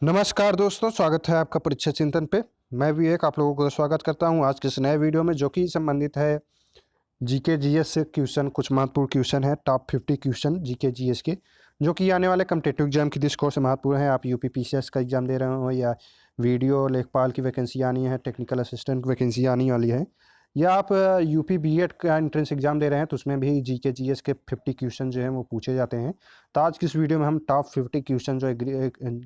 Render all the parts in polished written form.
नमस्कार दोस्तों, स्वागत है आपका परीक्षा चिंतन पे। मैं विवेक आप लोगों को स्वागत करता हूं आज के इस नए वीडियो में, जो कि संबंधित है जीके जीएस से क्वेश्चन। कुछ महत्वपूर्ण क्वेश्चन है, टॉप 50 क्वेश्चन जीके जीएस के, जो कि आने वाले कॉम्पिटिटिव एग्जाम की दृष्टिकोण से महत्वपूर्ण है। आप यूपी पीसीएस का एग्जाम दे रहे हो, या वीडियो लेखपाल की वैकेंसी आनी है, टेक्निकल असिस्टेंट वैकेंसी आने वाली है, या आप यूपी बीएड का एंट्रेंस एग्जाम दे रहे हैं, तो उसमें भी जीके जीएस के 50 क्वेश्चन जो हैं वो पूछे जाते हैं। तो आज की इस वीडियो में हम टॉप 50 क्वेश्चन जो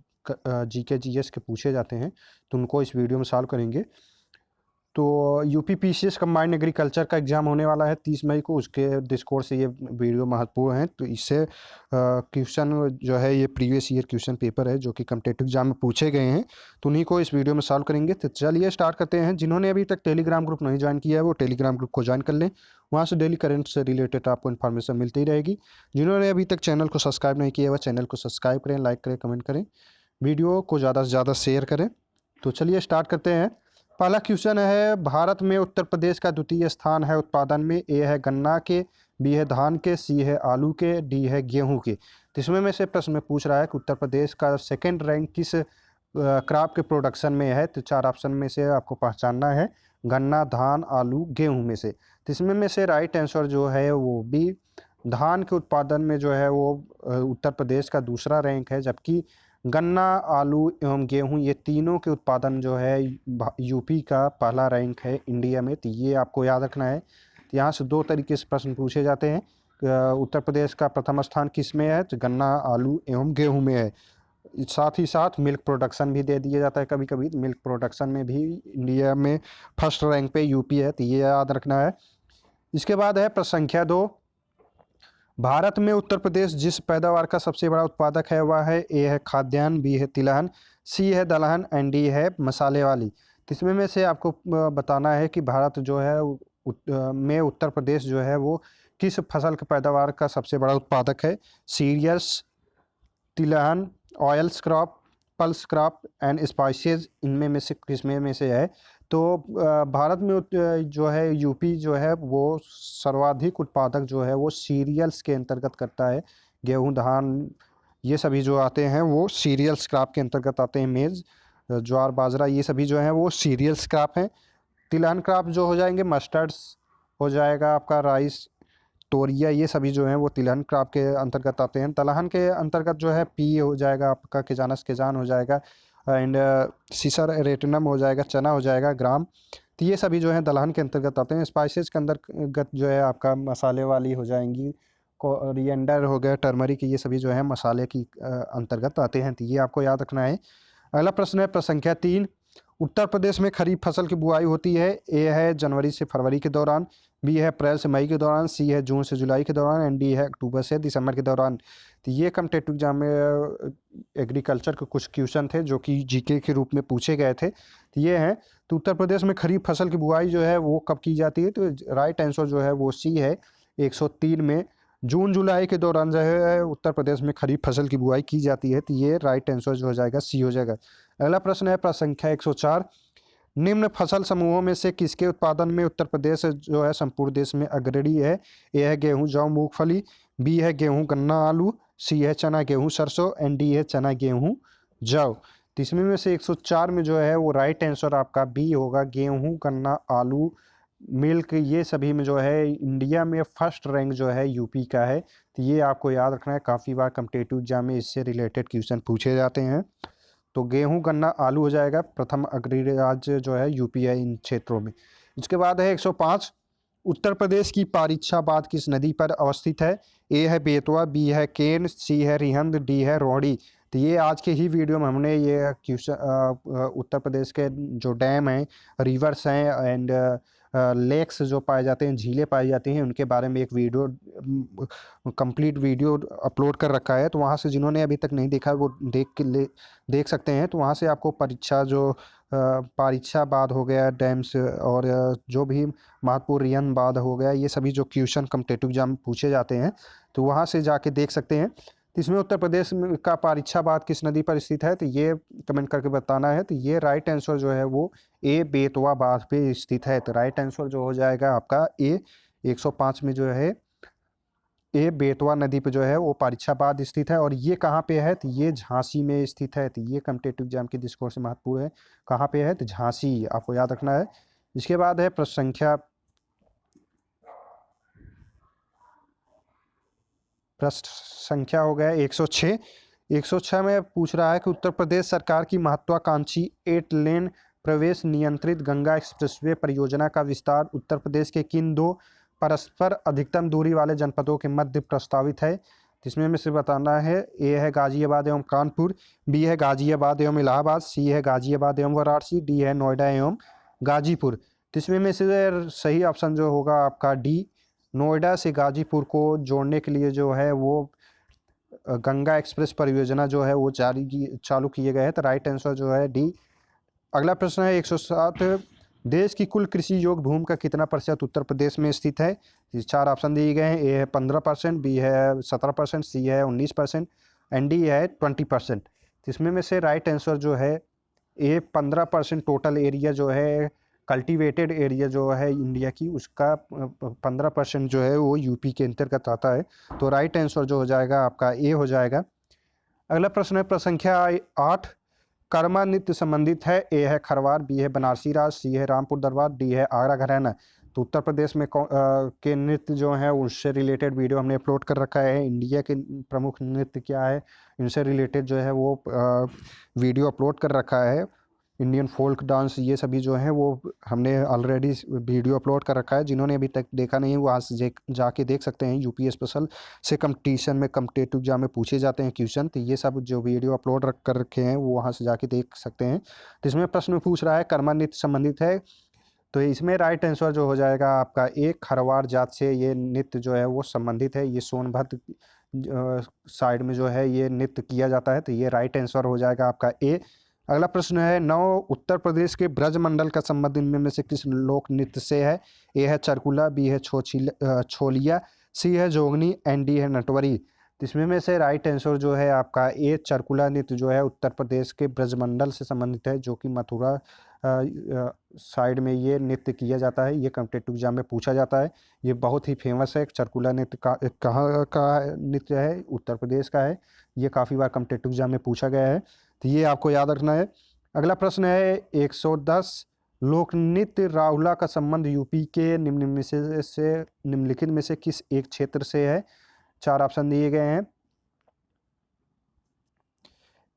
जीके जीएस के पूछे जाते हैं, तो उनको इस वीडियो में सॉल्व करेंगे। तो यूपी पीसीएस कंबाइंड एग्रीकल्चर का एग्जाम होने वाला है 30 मई को, उसके दृष्टिकोण से ये वीडियो महत्वपूर्ण है। तो इससे क्वेश्चन जो है ये प्रीवियस ईयर क्वेश्चन पेपर है, जो कि कॉम्पिटिटिव एग्जाम में पूछे गए हैं, तो उन्हीं को इस वीडियो में सॉल्व करेंगे। तो चलिए स्टार्ट करते हैं। जिन्होंने अभी तक टेलीग्राम ग्रुप नहीं ज्वाइन किया है, वो टेलीग्राम ग्रुप को ज्वाइन कर लें। वहाँ से डेली करंट से रिलेटेड आपको इन्फॉर्मेशन मिलती रहेगी। जिन्होंने अभी तक चैनल को सब्सक्राइब नहीं किया है, वह चैनल को सब्सक्राइब करें, लाइक करें, कमेंट करें, वीडियो को ज़्यादा से ज़्यादा शेयर करें। तो चलिए स्टार्ट करते हैं। पहला क्वेश्चन है, भारत में उत्तर प्रदेश का द्वितीय स्थान है उत्पादन में। ए है गन्ना के, बी है धान के, सी है आलू के, डी है गेहूं के। तो इसमें में से प्रश्न में पूछ रहा है कि उत्तर प्रदेश का सेकंड रैंक किस क्रॉप के प्रोडक्शन में है। तो चार ऑप्शन में से आपको पहचानना है, गन्ना, धान, आलू, गेहूं में से। तो इसमें में से राइट आंसर जो है वो बी, धान के उत्पादन में जो है वो उत्तर प्रदेश का दूसरा रैंक है, जबकि गन्ना, आलू एवं गेहूं ये तीनों के उत्पादन जो है यूपी का पहला रैंक है इंडिया में। तो ये आपको याद रखना है। तो यहाँ से दो तरीके से प्रश्न पूछे जाते हैं। उत्तर प्रदेश का प्रथम स्थान किस में है, तो गन्ना, आलू एवं गेहूं में है। साथ ही साथ मिल्क प्रोडक्शन भी दे दिया जाता है कभी कभी। मिल्क प्रोडक्शन में भी इंडिया में फर्स्ट रैंक पे यूपी है, तो ये याद रखना है। इसके बाद है प्रश्न संख्या 2, भारत में उत्तर प्रदेश जिस पैदावार का सबसे बड़ा उत्पादक है वह है, ए है खाद्यान्न, बी है तिलहन, सी है दलहन एंड डी है मसाले वाली। तो इसमें में से आपको बताना है कि भारत जो है में उत्तर प्रदेश जो है वो किस फसल के पैदावार का सबसे बड़ा उत्पादक है। सीरियल्स, तिलहन, oils crop, pulse crop and spices, इनमें में से किसमें में से है। तो भारत में जो है यूपी जो है वो सर्वाधिक उत्पादक जो है वो सीरियल्स के अंतर्गत करता है। गेहूं, धान ये सभी जो आते हैं वो सीरियल्स क्रॉप के अंतर्गत आते हैं। मेज़, ज्वार, बाजरा ये सभी जो हैं वो सीरियल्स क्रॉप हैं। तिलहन क्रॉप जो हो जाएंगे मस्टर्ड्स, हो जाएगा आपका राइस, तोरिया, ये सभी जो हैं वो तिलहन क्रॉप के अंतर्गत आते हैं। दलहन के अंतर्गत जो है पी हो जाएगा आपका, केजानस केजान हो जाएगा, एंड सीसर रेटिनम हो जाएगा, चना हो जाएगा, ग्राम। तो ये सभी जो है दलहन के अंतर्गत आते हैं। स्पाइसेस के अंतर्गत जो है आपका मसाले वाली हो जाएंगी, कोरिएंडर हो गया, टर्मरिक, ये सभी जो है मसाले की अंतर्गत आते हैं। तो ये आपको याद रखना है। अगला प्रश्न है प्रश्न संख्या 3, उत्तर प्रदेश में खरीफ फसल की बुआई होती है। ए है जनवरी से फरवरी के दौरान, बी है अप्रैल से मई के दौरान, सी है जून से जुलाई के दौरान एंड डी है अक्टूबर से दिसंबर के दौरान। तो ये कॉम्पिटिटिव एग्जाम में एग्रीकल्चर के कुछ क्वेश्चन थे जो कि जीके के रूप में पूछे गए थे। तो ये हैं, तो उत्तर प्रदेश में खरीफ फसल की बुआई जो है वो कब की जाती है। तो राइट आंसर जो है वो सी है, 103 में जून जुलाई के दौरान जो है उत्तर प्रदेश में खरीफ फसल की बुआई की जाती है। तो ये राइट आंसर जो हो जाएगा सी हो जाएगा। अगला प्रश्न है प्रश्न संख्या 104, निम्न फसल समूहों में से किसके उत्पादन में उत्तर प्रदेश जो है संपूर्ण देश में अग्रणी है। ए है गेहूं, जौ, मूंगफली, बी है गेहूं, गन्ना, आलू, सी है चना, गेहूं, सरसों एंड डी है चना, गेहूं, जौ। तो इसमें में से 104 में जो है वो राइट आंसर आपका बी होगा, गेहूं, गन्ना, आलू, मिल्क, ये सभी में जो है इंडिया में फर्स्ट रैंक जो है यूपी का है। तो ये आपको याद रखना है, काफ़ी बार कॉम्पिटिटिव एग्जाम में इससे रिलेटेड क्वेश्चन पूछे जाते हैं। तो गेहूं, गन्ना, आलू हो जाएगा। प्रथम अग्रणी राज्य जो है यूपी है इन क्षेत्रों में। इसके बाद है 105, उत्तर प्रदेश की पारीक्षाबाद किस नदी पर अवस्थित है। ए है बेतवा, बी है केन, सी है रिहंद, डी है रोहड़ी। तो ये आज के ही वीडियो में हमने ये क्वेश्चन उत्तर प्रदेश के जो डैम हैं, रिवर्स हैं एंड लेक्स जो पाए जाते हैं, झीलें पाई जाती हैं, उनके बारे में एक वीडियो, कंप्लीट वीडियो अपलोड कर रखा है। तो वहाँ से जिन्होंने अभी तक नहीं देखा वो देख सकते हैं। तो वहाँ से आपको परीक्षा जो पारीक्षाबाद हो गया, डैम्स, और जो भी महत्वपूर्ण रियन बांध हो गया, ये सभी जो क्वेश्चन कॉम्पिटिटिव एग्जाम में पूछे जाते हैं, तो वहाँ से जाके देख सकते हैं। तो इसमें उत्तर प्रदेश का पारीक्षाबाद किस नदी पर स्थित है, तो ये कमेंट करके बताना है। तो ये राइट आंसर जो है वो ए, बेतवा बांध पे स्थित है। तो राइट आंसर जो हो जाएगा आपका ए, 105 में जो है ए बेतवा नदी पे जो है वो परीक्षाबाद स्थित है। और ये कहाँ पे है, तो ये झांसी में स्थित है। तो ये कॉम्पिटेटिव एग्जाम के दृष्टिकोण से महत्वपूर्ण है। कहाँ पे है, तो झांसी, आपको याद रखना है। इसके बाद है प्रश्न संख्या हो गया 106। 106 में पूछ रहा है कि उत्तर प्रदेश सरकार की महत्वाकांक्षी 8 लेन प्रवेश नियंत्रित गंगा एक्सप्रेसवे परियोजना का विस्तार उत्तर प्रदेश के किन दो परस्पर अधिकतम दूरी वाले जनपदों के मध्य प्रस्तावित है। जिसमें में से बताना है, ए है गाजियाबाद एवं कानपुर, बी है गाजियाबाद एवं इलाहाबाद, सी है गाजियाबाद एवं वाराणसी, डी है नोएडा एवं गाजीपुर। जिसमें में से सही ऑप्शन जो होगा आपका डी, नोएडा से गाजीपुर को जोड़ने के लिए जो है वो गंगा एक्सप्रेस परियोजना जो है वो चालू किए गए हैं। तो राइट आंसर जो है डी। अगला प्रश्न है 107। देश की कुल कृषि योग्य भूमि का कितना प्रतिशत उत्तर प्रदेश में स्थित है। 4 ऑप्शन दिए गए हैं, ए है 15%, बी है 17%, सी है 19% एंड डी है 20%। इसमें में से राइट आंसर जो है ए 15% टोटल एरिया जो है कल्टीवेटेड एरिया जो है इंडिया की, उसका 15% जो है वो यूपी के अंतर्गत आता है। तो राइट आंसर जो हो जाएगा आपका ए हो जाएगा। अगला प्रश्न है प्रश्न संख्या 8। कर्मा नृत्य संबंधित है, ए है खरवार, बी है बनारसी राज, सी है रामपुर दरबार, डी है आगरा घराना। तो उत्तर प्रदेश में के नृत्य जो है उससे रिलेटेड वीडियो हमने अपलोड कर रखा है। इंडिया के प्रमुख नृत्य क्या है, इनसे रिलेटेड जो है वो वीडियो अपलोड कर रखा है। इंडियन फोल्क डांस, ये सभी जो है वो हमने ऑलरेडी वीडियो अपलोड कर रखा है। जिन्होंने अभी तक देखा नहीं वो आज जाके देख सकते हैं। यूपी स्पेशल से कंपटीशन में कॉम्पिटेटिव एग्जाम में पूछे जाते हैं क्वेश्चन, तो ये सब जो वीडियो अपलोड कर रखे हैं वो वहाँ से जाके देख सकते हैं। तो इसमें प्रश्न पूछ रहा है कर्मा नृत्य संबंधित है, तो इसमें राइट आंसर जो हो जाएगा आपका एक खरवार जात से ये नृत्य जो है वो संबंधित है। ये सोनभद्र साइड में जो है ये नृत्य किया जाता है। तो ये राइट आंसर हो जाएगा आपका ए। अगला प्रश्न है 9। उत्तर प्रदेश के ब्रजमंडल का संबंध इनमें में से किस लोक नृत्य से है। ए है चरकुला, बी है छोलिया, सी है जोगनी एंड डी है नटवरी। इसमें में से राइट आंसर जो है आपका ए चरकुला नृत्य जो है उत्तर प्रदेश के ब्रजमंडल से संबंधित है, जो कि मथुरा साइड में ये नृत्य किया जाता है। ये कॉम्पिटेटिव एग्जाम में पूछा जाता है। ये बहुत ही फेमस है। चरकुला नृत्य कहाँ का नृत्य है, उत्तर प्रदेश का है। ये काफ़ी बार कॉम्पिटेटिव एग्जाम में पूछा गया है, तो ये आपको याद रखना है। अगला प्रश्न है 110। लोक नृत्य राहुला का संबंध यूपी के निम्नलिखित में से किस एक क्षेत्र से है। 4 ऑप्शन दिए गए हैं,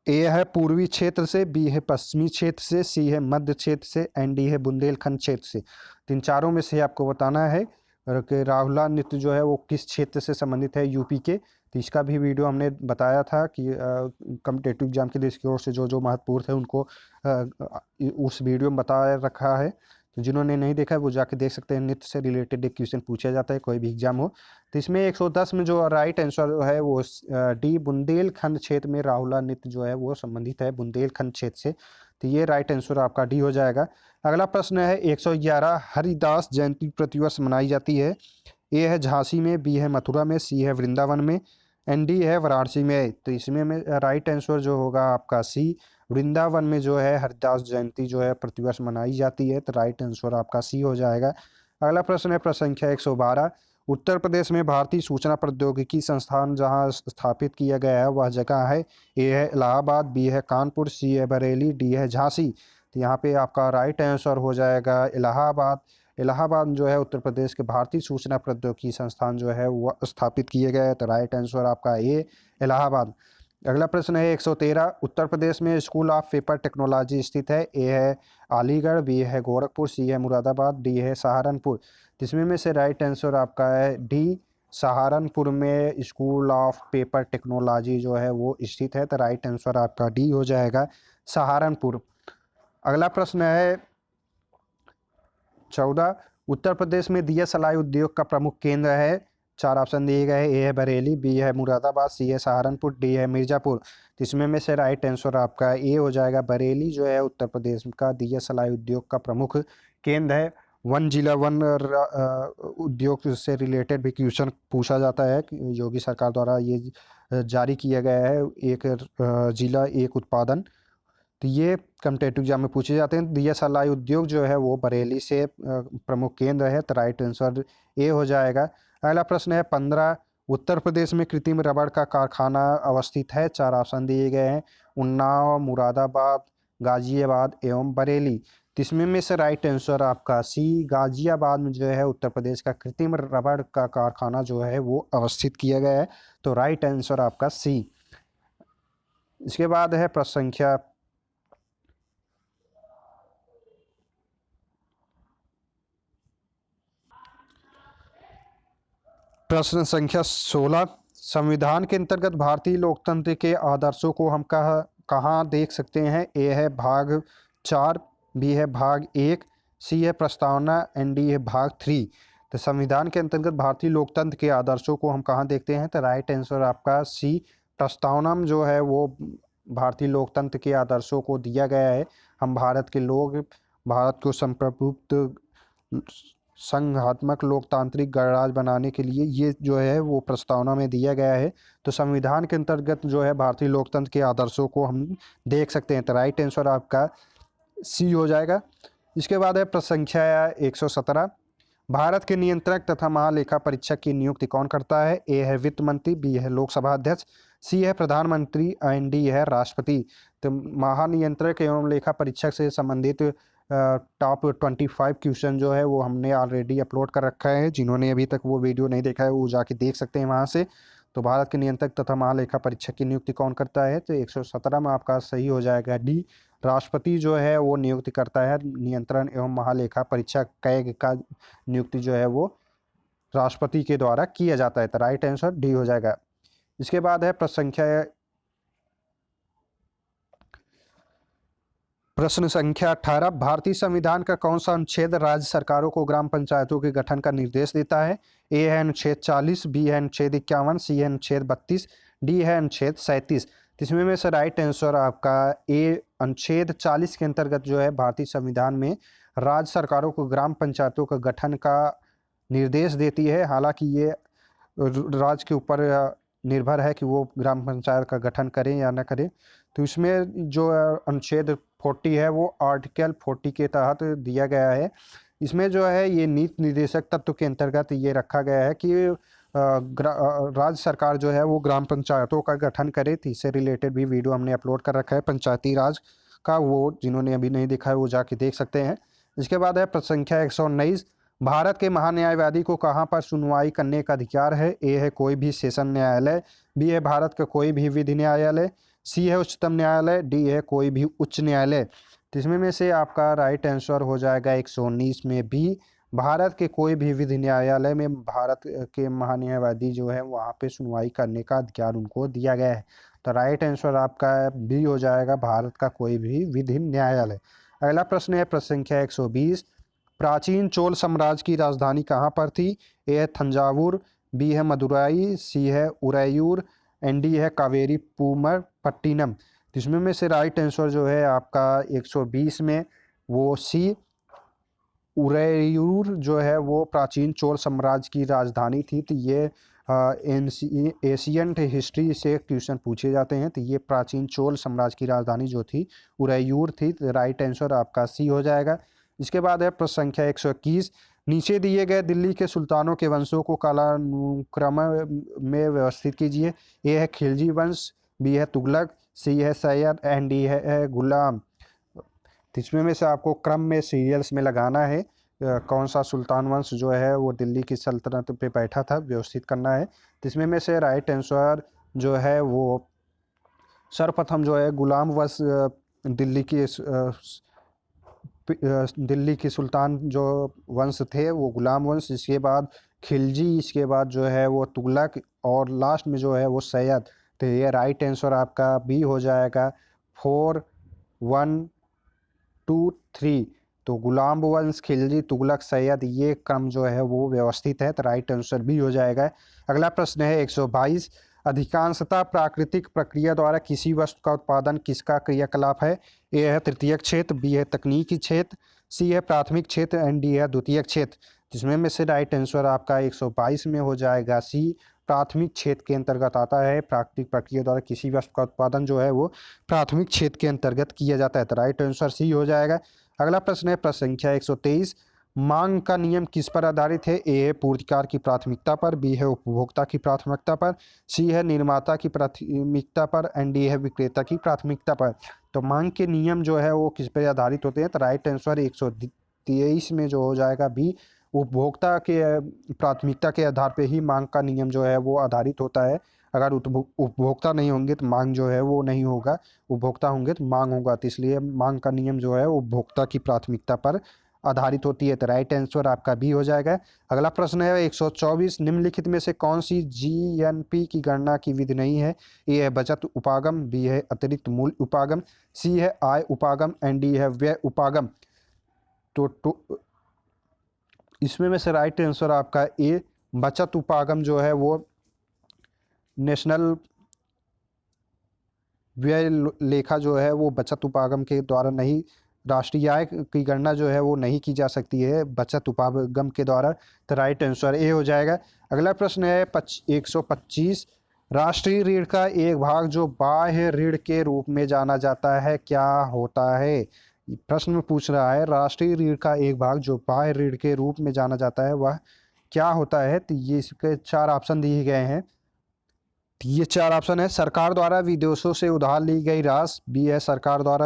ए है पूर्वी क्षेत्र से, बी है पश्चिमी क्षेत्र से, सी है मध्य क्षेत्र से एंड डी है बुंदेलखंड क्षेत्र से। तीन चारों में से आपको बताना है कि राहुला नृत्य जो है वो किस क्षेत्र से संबंधित है यूपी के। तो इसका भी वीडियो हमने बताया था कि कॉम्पिटेटिव एग्जाम के दृष्टिकोण से जो महत्वपूर्ण थे उनको उस वीडियो में बताया रखा है। तो जिन्होंने नहीं देखा है वो जाके देख सकते हैं। नृत्य से रिलेटेड एक क्वेश्चन पूछा जाता है कोई भी एग्जाम हो। तो इसमें 110 में जो राइट आंसर है वो डी बुंदेलखंड क्षेत्र में राहुला नृत्य जो है वो संबंधित है बुंदेलखंड क्षेत्र से। तो ये राइट आंसर आपका डी हो जाएगा। अगला प्रश्न है 111। हरिदास जयंती प्रतिवर्ष मनाई जाती है। ए है झांसी में, बी है मथुरा में, सी है वृंदावन में एंड डी है वाराणसी में। तो इसमें में राइट आंसर जो होगा आपका सी, वृंदावन में जो है हरिदास जयंती जो है प्रतिवर्ष मनाई जाती है। तो राइट आंसर आपका सी हो जाएगा। अगला प्रश्न है प्रश्न संख्या 112। उत्तर प्रदेश में भारतीय सूचना प्रौद्योगिकी संस्थान जहां स्थापित किया गया है वह जगह है। ए है इलाहाबाद, बी है कानपुर, सी है बरेली, डी है झांसी। तो यहाँ पे आपका राइट आंसर हो जाएगा इलाहाबाद। इलाहाबाद जो है उत्तर प्रदेश के भारतीय सूचना प्रौद्योगिकी संस्थान जो है वह स्थापित किए गए हैं। तो राइट आंसर आपका ए इलाहाबाद। अगला प्रश्न है 113। उत्तर प्रदेश में स्कूल ऑफ पेपर टेक्नोलॉजी स्थित है। ए है अलीगढ़, बी है गोरखपुर, सी है मुरादाबाद, डी है सहारनपुर। जिसमें में से राइट आंसर आपका है डी, सहारनपुर में स्कूल ऑफ पेपर टेक्नोलॉजी जो है वो स्थित है। तो राइट आंसर आपका डी हो जाएगा, सहारनपुर। अगला प्रश्न है 14। उत्तर प्रदेश में दिया सलाई उद्योग का प्रमुख केंद्र है। 4 ऑप्शन दिए गए हैं, ए है बरेली, बी है मुरादाबाद, सी है सहारनपुर, डी है मिर्ज़ापुर। तो इसमें में से राइट आंसर आपका ए हो जाएगा, बरेली जो है उत्तर प्रदेश का दिया सलाई उद्योग का प्रमुख केंद्र है। वन जिला वन उद्योग से रिलेटेड भी क्वेश्चन पूछा जाता है। योगी सरकार द्वारा ये जारी किया गया है, एक जिला एक उत्पादन। तो ये कॉम्पिटेटिव एग्जाम में पूछे जाते हैं। दिया सलाई उद्योग जो है वो बरेली से प्रमुख केंद्र है। तो राइट आंसर ए हो जाएगा। अगला प्रश्न है 15। उत्तर प्रदेश में कृत्रिम रबड़ का कारखाना अवस्थित है। 4 ऑप्शन दिए गए हैं, उन्नाव, मुरादाबाद, गाजियाबाद एवं बरेली। तो इसमें में से राइट आंसर आपका सी, गाजियाबाद में जो है उत्तर प्रदेश का कृत्रिम रबड़ का कारखाना जो है वो अवस्थित किया गया है। तो राइट आंसर आपका सी। इसके बाद है प्रश्न संख्या 16। संविधान के अंतर्गत भारतीय लोकतंत्र के आदर्शों को हम कहाँ देख सकते हैं? ए है भाग 4, बी है भाग 1, सी है प्रस्तावना एंड डी है भाग 3। तो संविधान के अंतर्गत भारतीय लोकतंत्र के आदर्शों को हम कहाँ देखते हैं? तो राइट आंसर आपका सी, प्रस्तावना में जो है वो भारतीय लोकतंत्र के आदर्शों को दिया गया है। हम भारत के लोग भारत को संप्रभुत्व संघात्मक लोकतांत्रिक गणराज्य बनाने के लिए ये जो है वो प्रस्तावना में दिया गया है। तो संविधान के अंतर्गत जो है भारतीय लोकतंत्र के आदर्शों को हम देख सकते हैं। तो राइट आंसर आपका सी हो जाएगा। इसके बाद है प्रश्न संख्या 117। भारत के नियंत्रक तथा महालेखा परीक्षक की नियुक्ति कौन करता है? ए है वित्त मंत्री, बी है लोकसभा अध्यक्ष, सी है प्रधानमंत्री एंड डी है राष्ट्रपति। तो महानियंत्रक एवं लेखा परीक्षक से संबंधित टॉप 25 क्वेश्चन जो है वो हमने ऑलरेडी अपलोड कर रखा है। जिन्होंने अभी तक वो वीडियो नहीं देखा है वो जाके देख सकते हैं वहाँ से। तो भारत के नियंत्रक तथा महालेखा परीक्षक की नियुक्ति कौन करता है? तो 117 में आपका सही हो जाएगा डी, राष्ट्रपति जो है वो नियुक्ति करता है। नियंत्रण एवं महालेखा परीक्षक कैग का नियुक्ति जो है वो राष्ट्रपति के द्वारा किया जाता है। तो राइट आंसर डी हो जाएगा। इसके बाद है प्रश्न संख्या 18। भारतीय संविधान का कौन सा अनुच्छेद राज्य सरकारों को ग्राम पंचायतों के गठन का निर्देश देता है? ए है अनुच्छेद 40, बी है अनुच्छेद 51, सी है अनुच्छेद 32, डी है अनुच्छेद 37। इसमें में से राइट आंसर आपका ए, अनुच्छेद 40 के अंतर्गत जो है भारतीय संविधान में राज्य सरकारों को ग्राम पंचायतों का गठन का निर्देश देती है। हालांकि ये राज्य के ऊपर निर्भर है कि वो ग्राम पंचायत का गठन करें या न करें। तो इसमें जो अनुच्छेद 40 है वो आर्टिकल 40 के तहत दिया गया है। इसमें जो है ये नीति निर्देशक तत्व के अंतर्गत ये रखा गया है कि राज्य सरकार जो है वो ग्राम पंचायतों का गठन करे। तो इससे रिलेटेड भी वीडियो हमने अपलोड कर रखा है पंचायती राज का, वो जिन्होंने अभी नहीं देखा है वो जाके देख सकते हैं। इसके बाद है प्रश्न संख्या 119। भारत के महान्यायवादी को कहाँ पर सुनवाई करने का अधिकार है? ए है कोई भी सेशन न्यायालय, बी है भारत का कोई भी विधि न्यायालय, सी है उच्चतम न्यायालय, डी है कोई भी उच्च न्यायालय। तो इसमें में से आपका राइट आंसर हो जाएगा 119 में बी, भारत के कोई भी विधि न्यायालय में भारत के महान्यायवादी जो है वहाँ पे सुनवाई करने का अधिकार उनको दिया गया है। तो राइट आंसर आपका बी हो जाएगा, भारत का कोई भी विधि न्यायालय। अगला प्रश्न है प्रश्न संख्या 120। प्राचीन चोल साम्राज्य की राजधानी कहाँ पर थी? ए है तंजावुर, बी है मदुराई, सी है उरैयूर एंड डी है कावेरी पूमर पट्टिनम। इसमें में से राइट आंसर जो है आपका 120 में वो सी, उरैयूर जो है वो प्राचीन चोल साम्राज्य की राजधानी थी। तो ये एशियंट हिस्ट्री से क्वेश्चन पूछे जाते हैं। तो ये प्राचीन चोल साम्राज्य की राजधानी जो थी उरैयूर थी। तो राइट आंसर आपका सी हो जाएगा। इसके बाद है प्रश्न संख्या 121। नीचे दिए गए दिल्ली के सुल्तानों के वंशों को कालानुक्रम में व्यवस्थित कीजिए। ए है खिलजी वंश, बी है तुगलक, सी है सैयद एंड डी है गुलाम। इसमें में से आपको क्रम में सीरियल्स में लगाना है कौन सा सुल्तान वंश जो है वो दिल्ली की सल्तनत पे बैठा था, व्यवस्थित करना है। तो इसमें में से राइट आंसर जो है वो सर्वप्रथम जो है गुलाम वंश दिल्ली की सुल्तान जो वंश थे वो गुलाम वंश, इसके बाद खिलजी, इसके बाद जो है वो तुगलक और लास्ट में जो है वो सैयद। तो ये राइट आंसर आपका बी हो जाएगा 4, 1, 2, 3। तो गुलाम वंश, खिलजी, तुगलक, सैयद ये क्रम जो है वो व्यवस्थित है। तो राइट आंसर बी हो जाएगा। अगला प्रश्न है 122। अधिकांशतः प्राकृतिक प्रक्रिया द्वारा किसी वस्तु का उत्पादन किसका क्रियाकलाप है? ए है तृतीयक क्षेत्र, बी है तकनीकी क्षेत्र, सी है प्राथमिक क्षेत्र एंड डी है द्वितीयक क्षेत्र। जिसमें में से राइट आंसर आपका 122 में हो जाएगा सी, प्राथमिक क्षेत्र के अंतर्गत आता है। प्राकृतिक प्रक्रिया द्वारा किसी वस्तु का उत्पादन जो है वो प्राथमिक क्षेत्र के अंतर्गत किया जाता है। तो राइट आंसर सी हो जाएगा। अगला प्रश्न है प्रश्न संख्या 123। मांग का नियम किस पर आधारित है? ए है पूर्तिकार की प्राथमिकता पर, बी है उपभोक्ता की प्राथमिकता पर, सी है निर्माता की प्राथमिकता पर एंड डी है विक्रेता की प्राथमिकता पर। तो मांग के नियम जो है वो किस पर आधारित होते हैं? तो राइट आंसर 123 में जो हो जाएगा बी, उपभोक्ता के प्राथमिकता के आधार पर ही मांग का नियम जो है वो आधारित होता है। अगर उपभोक्ता नहीं होंगे तो मांग जो है वो नहीं होगा, उपभोक्ता होंगे तो मांग होगा। तो इसलिए मांग का नियम जो है उपभोक्ता की प्राथमिकता पर आधारित होती है। तो राइट आंसर आपका बी हो जाएगा। अगला प्रश्न है 124, निम्नलिखित में से कौन सी जीएनपी की गणना की विधि नहीं है? ए है बचत उपागम, बी है अतिरिक्त मूल्य उपागम, सी है आय उपागम एंड डी है व्यय उपागम। तो इसमें में से राइट आंसर आपका ए, बचत उपागम जो है वो नेशनल व्यय लेखा जो है वो बचत उपागम के द्वारा नहीं, राष्ट्रीय आय की गणना जो है वो नहीं की जा सकती है बचत उपागम के द्वारा। तो राइट आंसर ए हो जाएगा। अगला प्रश्न है 125, राष्ट्रीय ऋण का एक भाग जो बाह्य ऋण के रूप में जाना जाता है क्या होता है? प्रश्न में पूछ रहा है राष्ट्रीय ऋण का एक भाग जो बाह्य ऋण के रूप में जाना जाता है वह क्या होता है? तो ये इसके 4 ऑप्शन दिए गए हैं। ये 4 ऑप्शन है। सरकार द्वारा विदेशों से उधार ली गई राशि, बी है सरकार द्वारा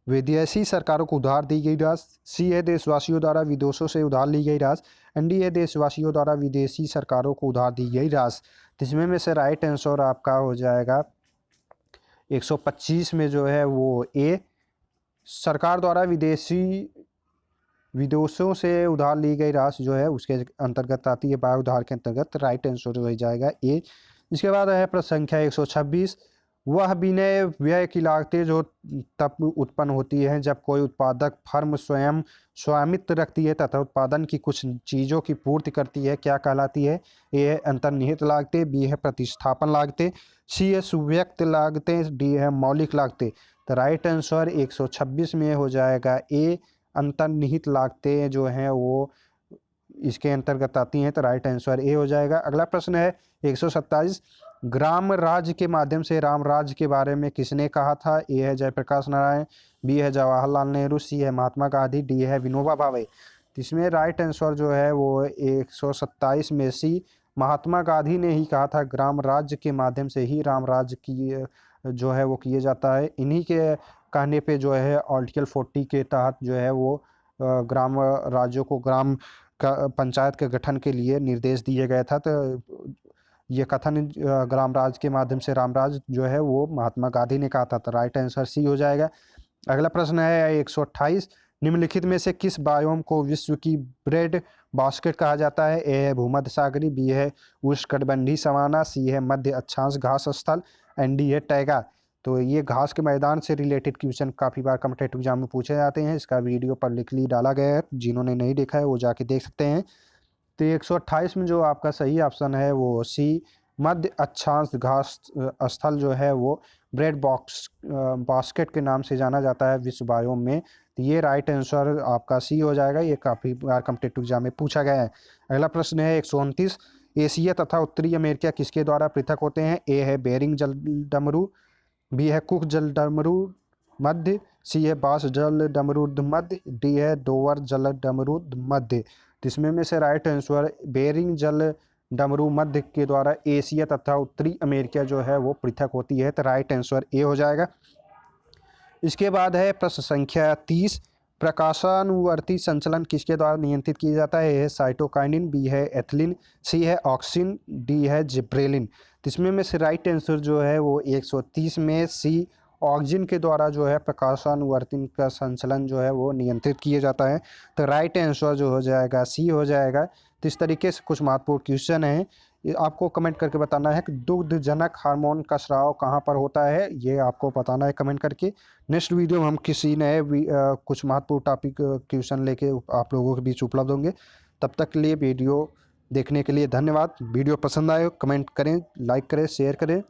विदेशी सरकारों को उधार दी गई राशि, सी है देशवासियों द्वारा विदेशों से उधार ली गई राशि एंड डी है देशवासियों द्वारा विदेशी सरकारों को उधार दी गई राशि। इसमें में से राइट आंसर आपका हो जाएगा 125 में जो है वो ए, सरकार द्वारा विदेशों से उधार ली गई राशि जो है उसके अंतर्गत आती है, बाह्य उधार के अंतर्गत। राइट आंसर हो जाएगा ए। इसके बाद है प्रश्न संख्या 126, वह विनिमय व्यय की लागतें जो तब उत्पन्न होती हैं जब कोई उत्पादक फर्म स्वयं स्वामित्व रखती है तथा उत्पादन की कुछ चीज़ों की पूर्ति करती है क्या कहलाती है? ए है अंतर्निहित लागतें, बी है प्रतिस्थापन लागतें, सी है सुव्यक्त लागतें, डी है मौलिक लागतें। तो राइट आंसर 126 में हो जाएगा ए, अंतर्निहित लागतें जो हैं वो इसके अंतर्गत आती हैं। तो राइट आंसर ए हो जाएगा। अगला प्रश्न है 127, ग्राम राज्य के माध्यम से राम राज्य के बारे में किसने कहा था? ए है जयप्रकाश नारायण, बी है जवाहरलाल नेहरू, सी है महात्मा गांधी, डी है विनोबा भावे। इसमें राइट आंसर जो है वो 127 में सी, महात्मा गांधी ने ही कहा था ग्राम राज्य के माध्यम से ही राम राज्य की जो है वो किए जाता है। इन्हीं के कहने पे जो है आर्टिकल 40 के तहत जो है वो ग्राम राज्यों को ग्राम का पंचायत के गठन के लिए निर्देश दिए गए था। तो ये कथन ग्राम राज के माध्यम से राम राज जो है वो महात्मा गांधी ने कहा था। तो राइट आंसर सी हो जाएगा। अगला प्रश्न है 128, निम्नलिखित में से किस बायोम को विश्व की ब्रेड बास्केट कहा जाता है? ए है भूमध्य सागरी, बी है उष्णकटिबंधीय सवाना, सी है मध्य अक्षांश घास स्थल एंड डी है टैगा। तो ये घास के मैदान से रिलेटेड क्वेश्चन काफ़ी बार कॉम्पिटिटिव एग्जाम में पूछे जाते हैं। इसका वीडियो पब्लिकली डाला गया है, जिन्होंने नहीं देखा है वो जाके देख सकते हैं। तो 128 में जो आपका सही ऑप्शन है वो सी, मध्य अक्षांश घास स्थल जो है वो ब्रेड बास्केट के नाम से जाना जाता है विश्व बायोम में। तो ये राइट आंसर आपका सी हो जाएगा। ये काफ़ी बार कॉम्पिटिटिव एग्जाम में पूछा गया है। अगला प्रश्न है 129, एशिया तथा उत्तरी अमेरिका किसके द्वारा पृथक होते हैं? ए है बेरिंग जलडमरू, बी है कुक जलडमरू मध्य, सी है बास जलडमरूद मध्य, डी है डोवर जलडमरूद मध्य। इसमें में से राइट आंसर बेरिंग जलडमरू मध्य के द्वारा एशिया तथा उत्तरी अमेरिका जो है वो पृथक होती है। तो राइट आंसर ए हो जाएगा। इसके बाद है प्रश्न संख्या 30, प्रकाशानुवर्ती संचलन किसके द्वारा नियंत्रित किया जाता है? ए है साइटोकाइनिन, बी है एथिलीन, सी है ऑक्सिन, डी है जिब्रेलिन। इसमें में से राइट आंसर जो है वो 130 में सी, ऑक्सिन के द्वारा जो है प्रकाशानुवर्ती का संचलन जो है वो नियंत्रित किया जाता है। तो राइट आंसर जो हो जाएगा सी हो जाएगा। तो इस तरीके से कुछ महत्वपूर्ण क्वेश्चन हैं। आपको कमेंट करके बताना है कि दुग्धजनक हार्मोन का स्राव कहाँ पर होता है, ये आपको बताना है कमेंट करके। नेक्स्ट वीडियो में हम किसी नए कुछ महत्वपूर्ण टॉपिक क्वेश्चन लेके आप लोगों के बीच उपलब्ध होंगे। तब तक के लिए वीडियो देखने के लिए धन्यवाद। वीडियो पसंद आए कमेंट करें, लाइक करें, शेयर करें।